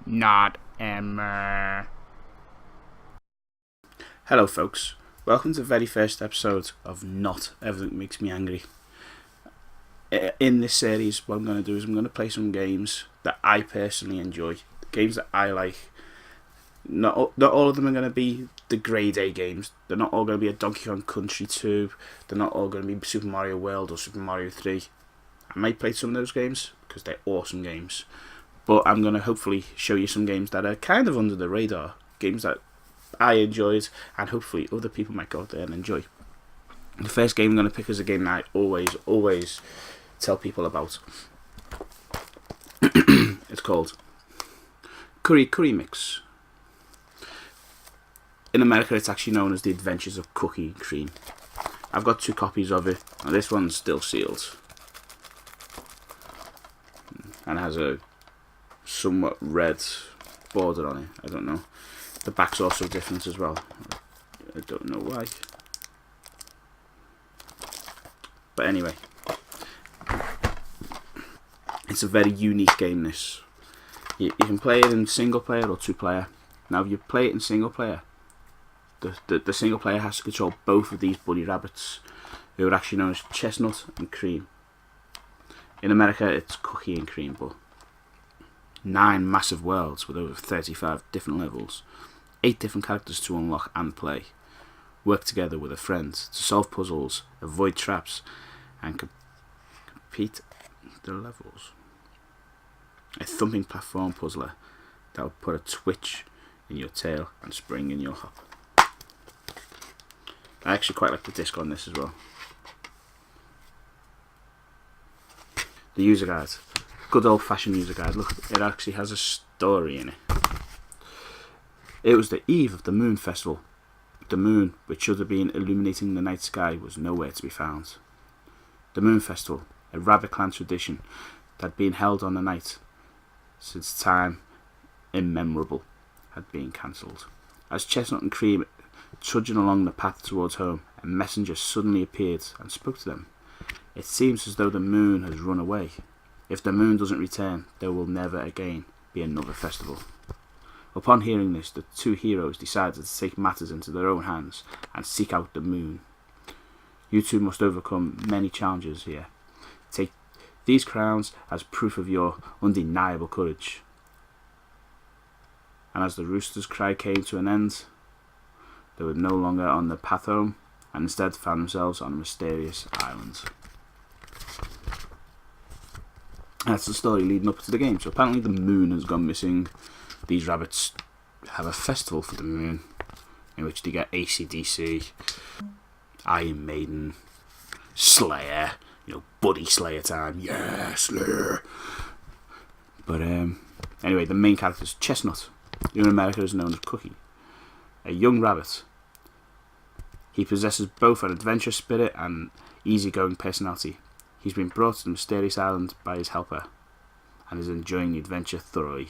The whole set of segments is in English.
Not Emma. Hello folks, welcome to the very first episode of Not Everything Makes Me Angry. In this series, what I'm going to do is I'm going to play some games that I personally enjoy, games that I like. Not all of them are going to be the grade A games. They're not all going to be a Donkey Kong Country 2. They're not all going to be Super Mario World or Super Mario 3. I might play some of those games because they're awesome games. But I'm going to hopefully show you some games that are kind of under the radar. Games that I enjoyed and hopefully other people might go out there and enjoy. The first game I'm going to pick is a game that I always tell people about. It's called Kuri Kuri Mix. In America it's actually known as The Adventures of Cookie and Cream. I've got 2 copies of it and this one's still sealed. And it has a somewhat red border on it. I don't know. The back's also different as well. I don't know why. But anyway, it's a very unique game, this. You can play it in single player or 2 player. Now if you play it in single player, the single player has to control both of these bunny rabbits, who are actually known as Chestnut and Cream. In America it's Cookie and Cream, but 9 massive worlds with over 35 different levels, 8 different characters to unlock and play. Work together with a friend to solve puzzles, avoid traps, and complete the levels. A thumping platform puzzler that will put a twitch in your tail and spring in your hop. I actually quite like the disc on this as well. The user guide. Good old fashioned user guide. Look, it actually has a story in it. It was the eve of the Moon Festival. The moon, which should have been illuminating the night sky, was nowhere to be found. The Moon Festival, a rabbit clan tradition that had been held on the night since time immemorable, had been cancelled. As Chestnut and Cream trudging along the path towards home, a messenger suddenly appeared and spoke to them. It seems as though the moon has run away. If the moon doesn't return, there will never again be another festival. Upon hearing this, the 2 heroes decided to take matters into their own hands and seek out the moon. You 2 must overcome many challenges here. Take these crowns as proof of your undeniable courage. And as the rooster's cry came to an end, they were no longer on the path home and instead found themselves on a mysterious island. That's the story leading up to the game. So apparently the moon has gone missing. These rabbits have a festival for the moon in which they get AC/DC, Iron Maiden, Slayer, Buddy Slayer time. Yeah, Slayer. But anyway, the main character is Chestnut, who in America is known as Cookie, a young rabbit. He possesses both an adventurous spirit and easygoing personality. He's been brought to the mysterious island by his helper and is enjoying the adventure thoroughly.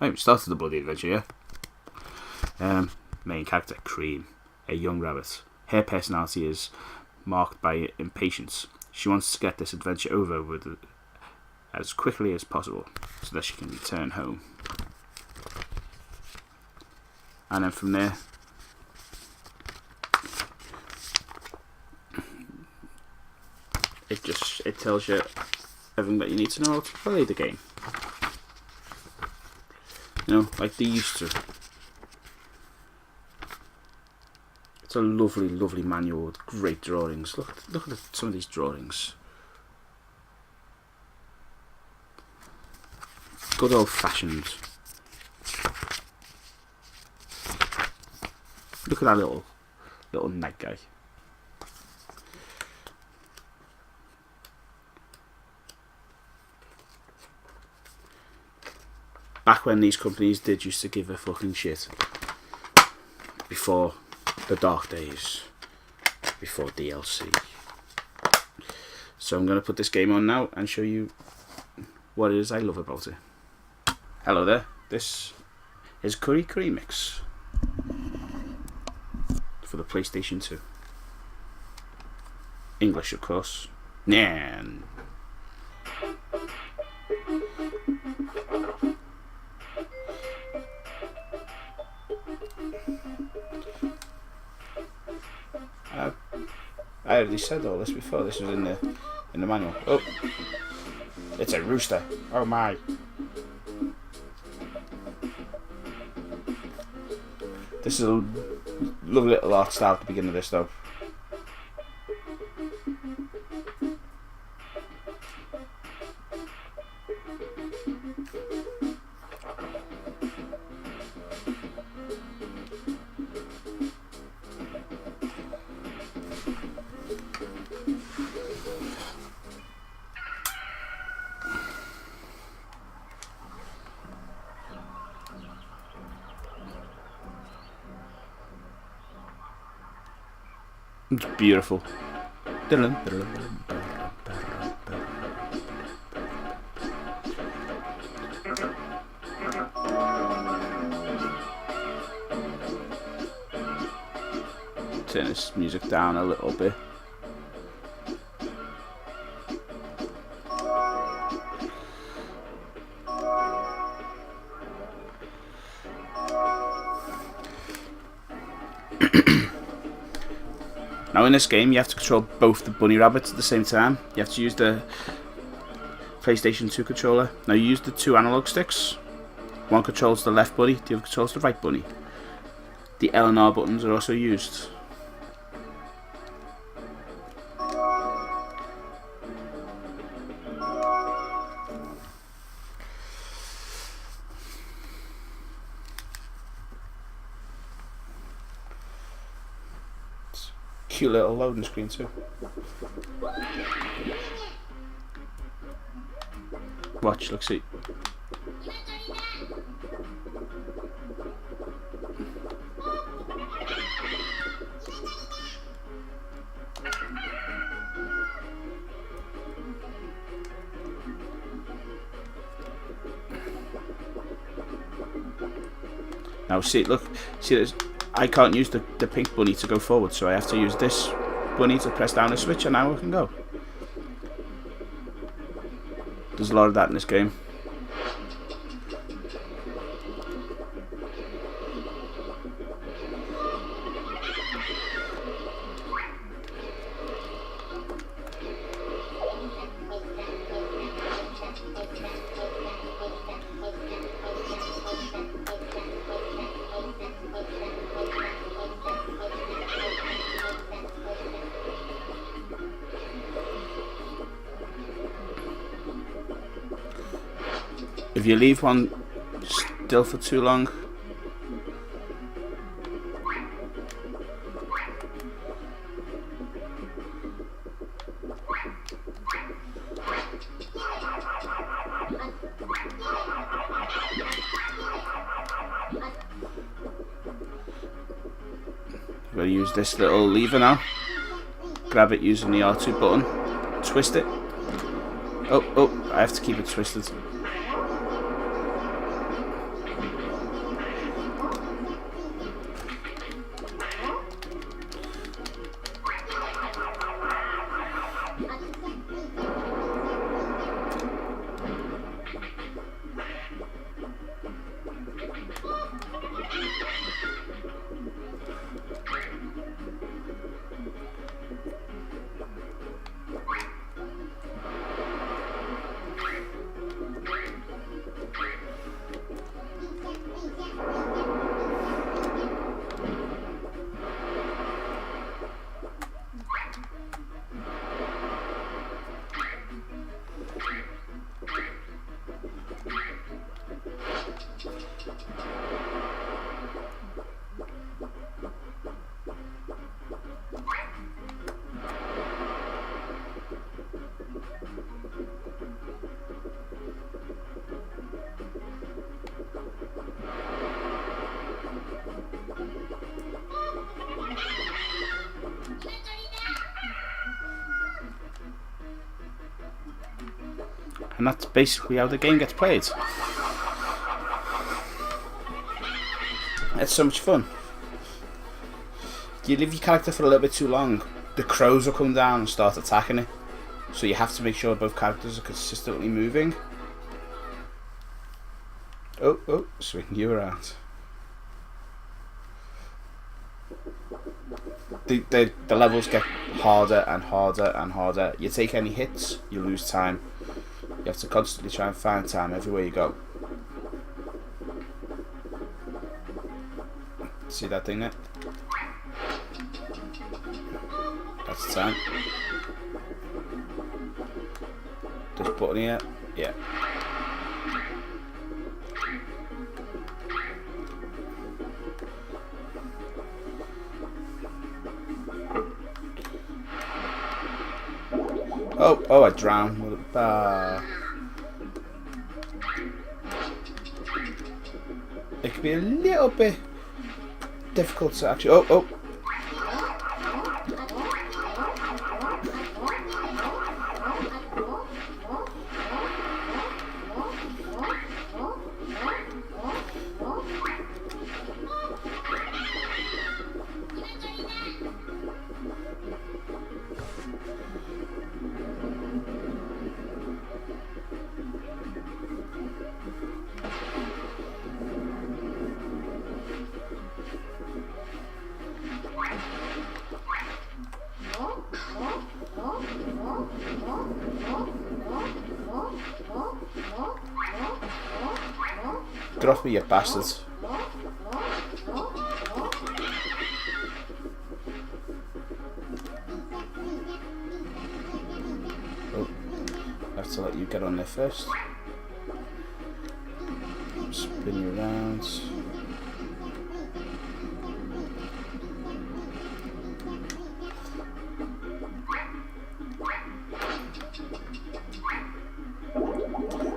I haven't started the bloody adventure yet. Main character Cream, a young rabbit. Her personality is marked by impatience. She wants to get this adventure over with as quickly as possible so that she can return home. And then from there, it tells you everything that you need to know how to play the game. Like they used to. It's a lovely manual with great drawings. Look at some of these drawings. Good old fashioned. Look at that little night guy. Back when these companies did used to give a fucking shit. Before the dark days. Before DLC. So I'm going to put this game on now and show you what it is I love about it. Hello there. This is Kuri Kuri Mix. For the PlayStation 2. English, of course. Nan. I already said all this before. This was in the manual. Oh, it's a rooster. Oh my. This is a lovely little art style at the beginning of this though. It's beautiful. Turn this music down a little bit. Now in this game you have to control both the bunny rabbits at the same time. You have to use the PlayStation 2 controller. Now you use the 2 analog sticks. One controls the left bunny, the other controls the right bunny. The L and R buttons are also used. Cute little loading screen too. Watch, look, see. Now see, look, see this. I can't use the pink bunny to go forward, so I have to use this bunny to press down the switch, and now I can go. There's a lot of that in this game. If you leave one still for too long, I'm going to use this little lever now. Grab it using the R2 button, twist it. Oh, I have to keep it twisted. And that's basically how the game gets played. It's so much fun. You leave your character for a little bit too long, the crows will come down and start attacking it. So you have to make sure both characters are consistently moving. Oh, swing you around. the levels get harder and harder and harder. You take any hits, you lose time. You have to constantly try and find time everywhere you go. See that thing there? That's the time. This button here, yeah. Oh, I drowned with a bar. It could be a little bit difficult to actually. Oh. Get off me, you bastards. Oh, I have to let you get on there first. Spin you around.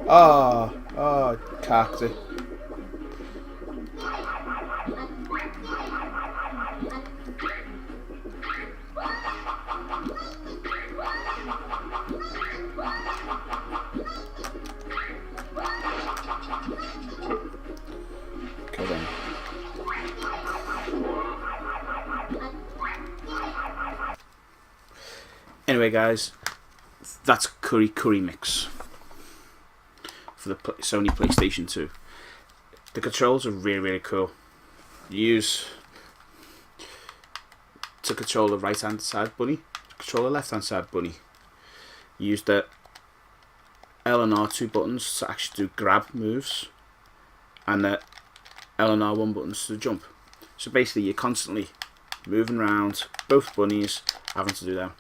Oh, cacked it. Okay then. Anyway guys, that's Kuri Kuri mix for the Sony PlayStation 2. The controls are really cool. You use to control the right hand side bunny, to control the left hand side bunny. You use the L and R2 buttons to actually do grab moves, and the L and R1 buttons to jump. So basically you're constantly moving around, both bunnies having to do them.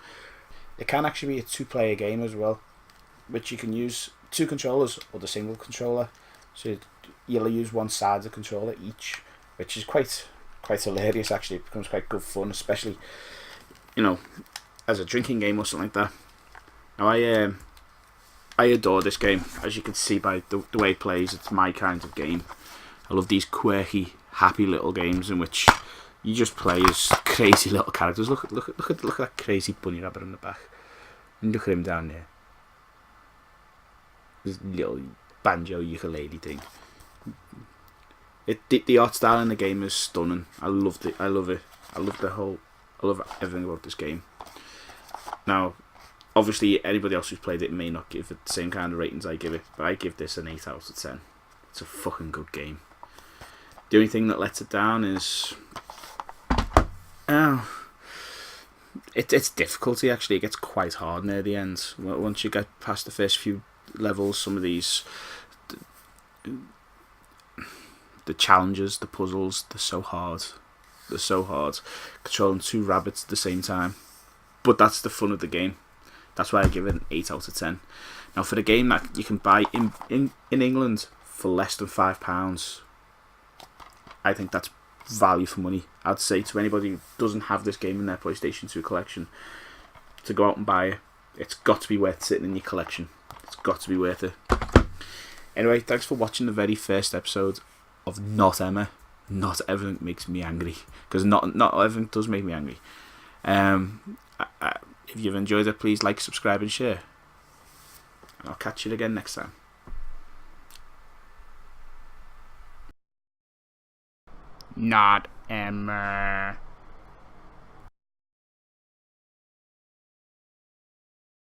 It can actually be a 2-player game as well, which you can use 2 controllers or the single controller. So you'll use one side of the controller each, which is quite hilarious actually. It becomes quite good fun, especially, you know, as a drinking game or something like that. Now I adore this game, as you can see by the way it plays. It's my kind of game. I love these quirky, happy little games in which you just play as crazy little characters. Look at that crazy bunny rabbit in the back. And look at him down there. This little banjo ukulele thing. The art style in the game is stunning. I love it. I love everything about this game. Now, obviously, anybody else who's played it may not give it the same kind of ratings I give it, but I give this an 8 out of 10. It's a fucking good game. The only thing that lets it down is, its difficulty. Actually, it gets quite hard near the end. Once you get past the first few levels, some of these, the challenges, the puzzles, they're so hard. They're so hard. Controlling 2 rabbits at the same time. But that's the fun of the game. That's why I give it an 8 out of 10. Now, for the game that you can buy in England for less than £5, I think that's value for money. I'd say to anybody who doesn't have this game in their PlayStation 2 collection to go out and buy it. It's got to be worth sitting in your collection. It's got to be worth it. Anyway, thanks for watching the very first episode of Not Emma. Not everything makes me angry, because not everything does make me angry. If you've enjoyed it, please like, subscribe and share. And I'll catch you again next time. Not Emma.